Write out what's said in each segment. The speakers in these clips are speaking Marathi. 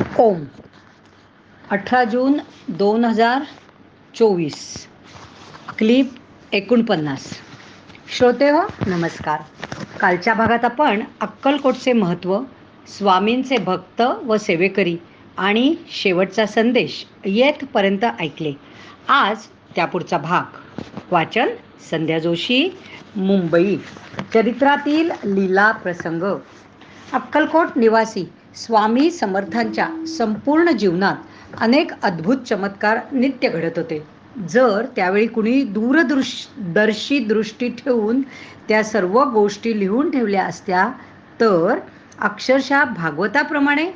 ओम 18 जून 2024 क्लिप 49. श्रोते हो नमस्कार. कालच्या भागात आपण अक्कलकोटचे महत्त्व, स्वामींचे भक्त व सेवेकरी आणि शेवटचा संदेश येथपर्यंत ऐकले. आज त्यापुढचा भाग. वाचन संध्या जोशी, मुंबई. चरित्रातील लीला प्रसंग. अक्कलकोट निवासी स्वामी समर्थांच्या संपूर्ण जीवनात अनेक अद्भुत चमत्कार नित्य घडत होते. जर त्यावेळी कुणी दूरदर्शी दृष्टी ठेवून त्या सर्व गोष्टी लिहून ठेवल्या असत्या तर अक्षरशः भागवताप्रमाणे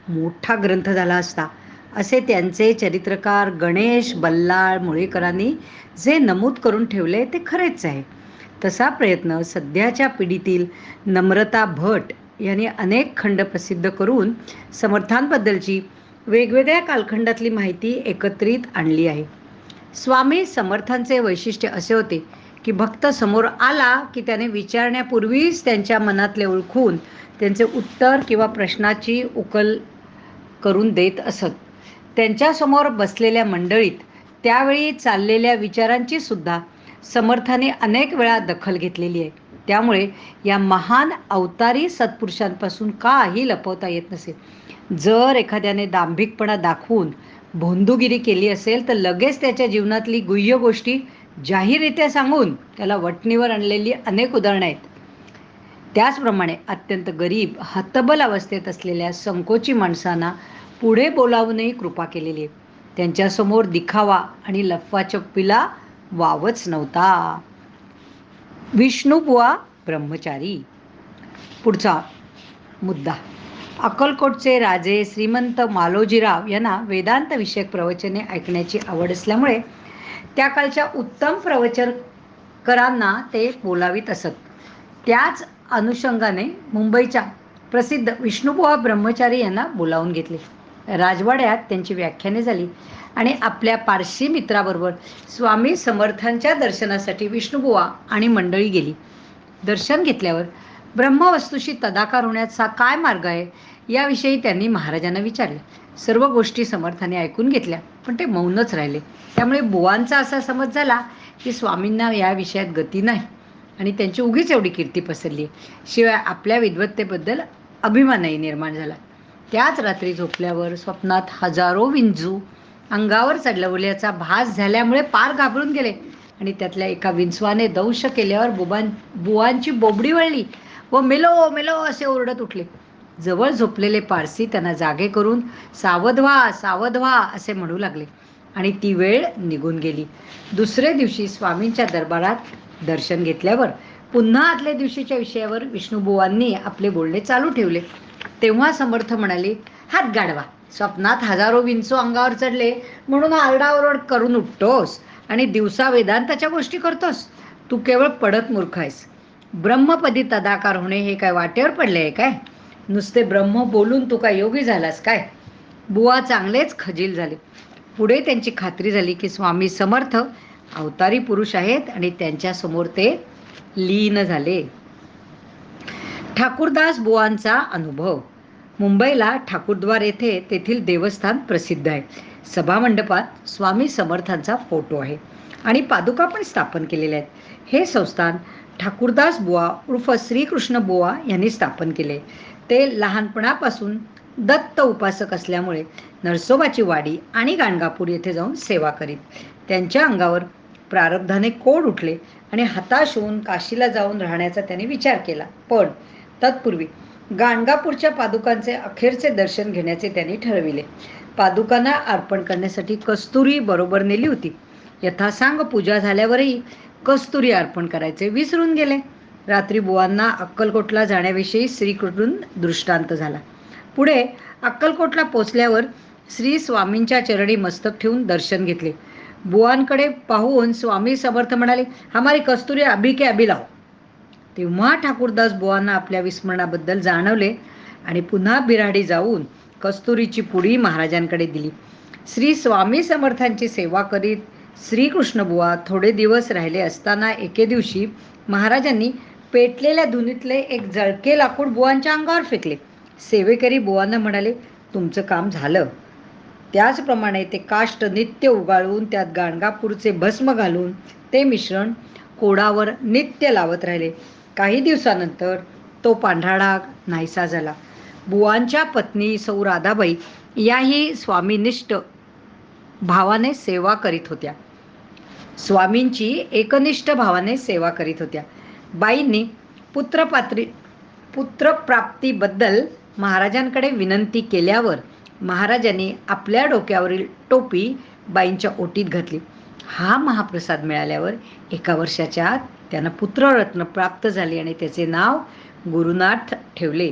मोठा ग्रंथ झाला असता, असे त्यांचे चरित्रकार गणेश बल्लाळ मुळेकरांनी जे नमूद करून ठेवले ते खरेच आहे. तसा प्रयत्न सध्याच्या पिढीतील नम्रता भट यांनी अनेक खंड प्रसिद्ध करून समर्थांबद्दलची वेगवेगळ्या कालखंडातली माहिती एकत्रित आणली आहे. स्वामी समर्थांचे वैशिष्ट्य असे होते की भक्त समोर आला की त्याने विचारण्यापूर्वीच त्यांच्या मनातले ओळखून त्यांचे उत्तर किंवा प्रश्नाची उकल करून देत असत. त्यांच्यासमोर बसलेल्या मंडळीत त्यावेळी चाललेल्या विचारांची सुद्धा समर्थाने अनेक वेळा दखल घेतलेली आहे. त्यामुळे या महान अवतारी सत्पुरुषांपासून काही लपवता येत नसे. जर एखाद्याने दांभिकपणा दाखवून भोंदूगिरी केली असेल तर लगेच त्याच्या जीवनातली गुह्य गोष्टी जाहीररित्या सांगून त्याला वठणीवर आणलेली अनेक उदाहरणं आहेत. त्याचप्रमाणे अत्यंत गरीब हतबल अवस्थेत असलेल्या संकोची माणसांना पुढे बोलावूनही कृपा केलेली आहे. त्यांच्यासमोर दिखावा आणि लफाछपीला वावच नव्हता. विष्णुबुवा ब्रह्मचारी. पुढचा मुद्दा. अक्कलकोटचे राजे श्रीमंत मालोजीराव यांना वेदांत विषयक प्रवचने ऐकण्याची आवड असल्यामुळे त्या काळच्या उत्तम प्रवचनकारांना ते बोलावित असत. त्याच अनुषंगाने मुंबईच्या प्रसिद्ध विष्णुबुवा ब्रह्मचारी यांना बोलावून घेतले. राजवाड्यात त्यांची व्याख्याने झाली आणि आपल्या पारशी मित्राबरोबर स्वामी समर्थांच्या दर्शनासाठी विष्णुबुवा आणि मंडळी गेली. दर्शन घेतल्यावर ब्रह्मवस्तूशी तदाकार होण्याचा काय मार्ग आहे याविषयी त्यांनी महाराजांना विचारले. सर्व गोष्टी समर्थाने ऐकून घेतल्या, पण ते मौनच राहिले. त्यामुळे बुवांचा असा समज झाला की स्वामींना या विषयात गती नाही आणि त्यांची उगीच एवढी कीर्ती पसरली, शिवाय आपल्या विद्वत्तेबद्दल अभिमानही निर्माण झाला. त्याच रात्री झोपल्यावर स्वप्नात हजारो विंचू अंगावर चढवल्याचा भास झाल्यामुळे पार घाबरून गेले आणि त्यातल्या एका विंचवाने दंश केल्यावर बुवांची बोबडी वळली व मेलो मेलो असे ओरडत उठले. जवळ झोपलेले पारसी त्यांना जागे करून सावध व्हा सावध व्हा असे म्हणू लागले आणि ती वेळ निघून गेली. दुसरे दिवशी स्वामींच्या दरबारात दर्शन घेतल्यावर पुन्हा आदल्या दिवशीच्या विषयावर विष्णुबुवांनी आपले बोलणे चालू ठेवले. तेव्हा समर्थ म्हणाले, हात गाढवा, स्वप्नात हजारो विंचू अंगावर चढले म्हणून आरडाओरड करून उठतोस आणि दिवसा वेदांताच्या गोष्टी करतोस. तू केवळ पडत मूर्ख आहेस. ब्रह्मपदी तदाकार होणे हे काय वाटेवर पडले आहे काय? नुसते ब्रह्म बोलून तू काय योगी झालास काय? बुवा चांगलेच खजील झाले. पुढे त्यांची खात्री झाली की स्वामी समर्थ अवतारी पुरुष आहेत आणि त्यांच्यासमोर ते लीन झाले. ठाकूरदास बुवांचा अनुभव. मुंबईला ठाकूरद्वार येथे तेथील देवस्थान प्रसिद्ध आहे. सभामंडपात स्वामी समर्थांचा फोटो आहे आणि पादुका पण स्थापन केलेल्या आहेत. हे संस्थान ठाकूरदास बुवा उर्फ श्रीकृष्ण बुवा यांनी स्थापन केले. ते लहानपणापासून दत्त उपासक असल्यामुळे नरसोबाची वाडी आणि गाणगापूर येथे जाऊन सेवा करीत. त्यांच्या अंगावर प्रारब्धाने कोड उठले आणि हताश होऊन काशीला जाऊन राहण्याचा त्यांनी विचार केला. पण तत्पूर्वी गाणगापूरच्या पादुकांचे अखेरचे दर्शन घेण्याचे त्यांनी ठरविले. पादुकांना अर्पण करण्यासाठी कस्तुरी बरोबर नेली होती. यथासांग पूजा झाल्यावरही कस्तुरी अर्पण करायचे विसरून गेले. रात्री बुवांना अक्कलकोटला जाण्याविषयी श्रीकडून दृष्टांत झाला. पुढे अक्कलकोटला पोचल्यावर श्री स्वामींच्या चरणी मस्तक ठेवून दर्शन घेतले. बुवांकडे पाहून स्वामी समर्थ म्हणाले, हमारी कस्तुरी अभी के अभी लाव. तेव्हा ठाकूरदास बुवांना आपल्या विस्मरणाबद्दल जाणवले आणि पुन्हा बिराडी जाऊन कस्तुरीची पुडी महाराजांकडे दिली. श्री स्वामी समर्थांची सेवा करीत श्रीकृष्ण बुवा थोडे दिवस राहिले असताना एके दिवशी महाराजांनी पेटलेल्या धुनीतले एक जळके लाकूड बुवांच्या अंगावर फेकले. सेवेकरी बुवांना म्हणाले, तुमचं काम झालं. त्याचप्रमाणे ते काष्ट नित्य उगाळून त्यात गाणगापूरचे भस्म घालून ते मिश्रण कोडावर नित्य लावत राहिले. काही दिवसानंतर तो पांढरा डाग नाहीसा झाला. बुवांच्या पत्नी सौ राधाबाई याही स्वामीनिष्ठ भावाने सेवा करीत होत्या. स्वामींची एकनिष्ठ भावाने सेवा करीत होत्या. बाईंनी पुत्रप्राप्तीबद्दल महाराजांकडे विनंती केल्यावर महाराजांनी आपल्या डोक्यावरील टोपी बाईंच्या ओटीत घातली. हा महाप्रसाद मिळाल्यावर 1 वर्षाच्या आत त्यांना पुत्ररत्न प्राप्त झाले आणि त्याचे नाव गुरुनाथ ठेवले.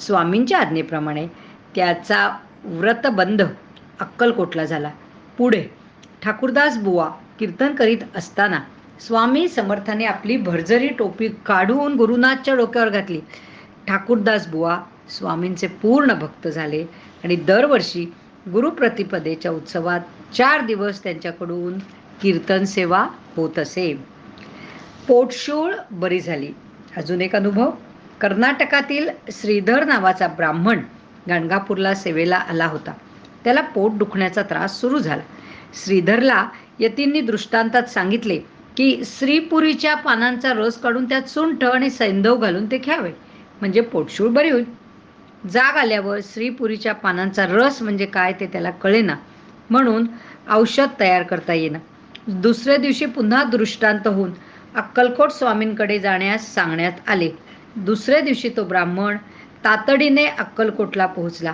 स्वामींच्या आज्ञेप्रमाणे त्याचा व्रतबंध अक्कलकोटला झाला. पुढे ठाकूरदास बुवा कीर्तन करीत असताना स्वामी समर्थाने आपली भरजरी टोपी काढून गुरुनाथच्या डोक्यावर घातली. ठाकूरदास बुवा स्वामींचे पूर्ण भक्त झाले आणि दरवर्षी गुरुप्रतिपदेच्या उत्सवात 4 दिवस त्यांच्याकडून कीर्तन सेवा होत असे. पोटशूळ बरी झाली. अजून एक अनुभव. कर्नाटकातील श्रीधर नावाचा ब्राह्मण गाणगापूरला सेवेला आला होता. त्याला पोट दुखण्याचा त्रास सुरू झाला. श्रीधरला यतींनी दृष्टांतात सांगितले की श्रीपुरीच्या पानांचा रस काढून त्यात सुंठ आणि सैंधव घालून ते घ्यावे, म्हणजे पोटशूळ बरी होईल. जाग आल्यावर श्रीपुरीच्या पानांचा रस म्हणजे काय ते त्याला कळेना, म्हणून औषध तयार करता येईना. दुसऱ्या दिवशी पुन्हा दृष्टांत होऊन अक्कलकोट स्वामींकडे जाण्यास सांगण्यात आले. दुसऱ्या दिवशी तो ब्राह्मण तातडीने अक्कलकोटला पोहोचला.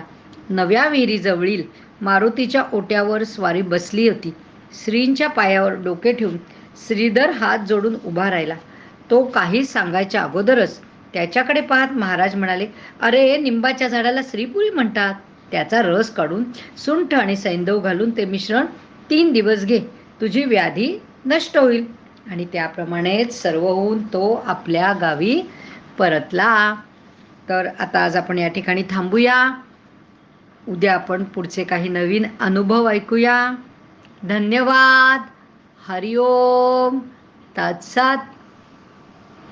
नव्या विहिरीजवळील मारुतीच्या ओट्यावर स्वारी बसली होती. श्रींच्या पायावर डोके ठेवून श्रीधर हात जोडून उभा राहिला. तो काही सांगायच्या अगोदरच त्याच्याकडे पाहत महाराज म्हणाले, अरे, निंबाच्या झाडाला श्रीपुरी म्हणतात. त्याचा रस काढून सुंठ आणि सैंधव घालून ते मिश्रण 3 दिवस घे, तुझी व्याधी नष्ट होईल. आणि त्याप्रमाणेच सर्व होऊन तो आपल्या गावी परतला. तर आता आज आपण या ठिकाणी थांबूया. उद्या आपण पुढचे काही नवीन अनुभव ऐकूया. धन्यवाद. हरिओम तत्सत.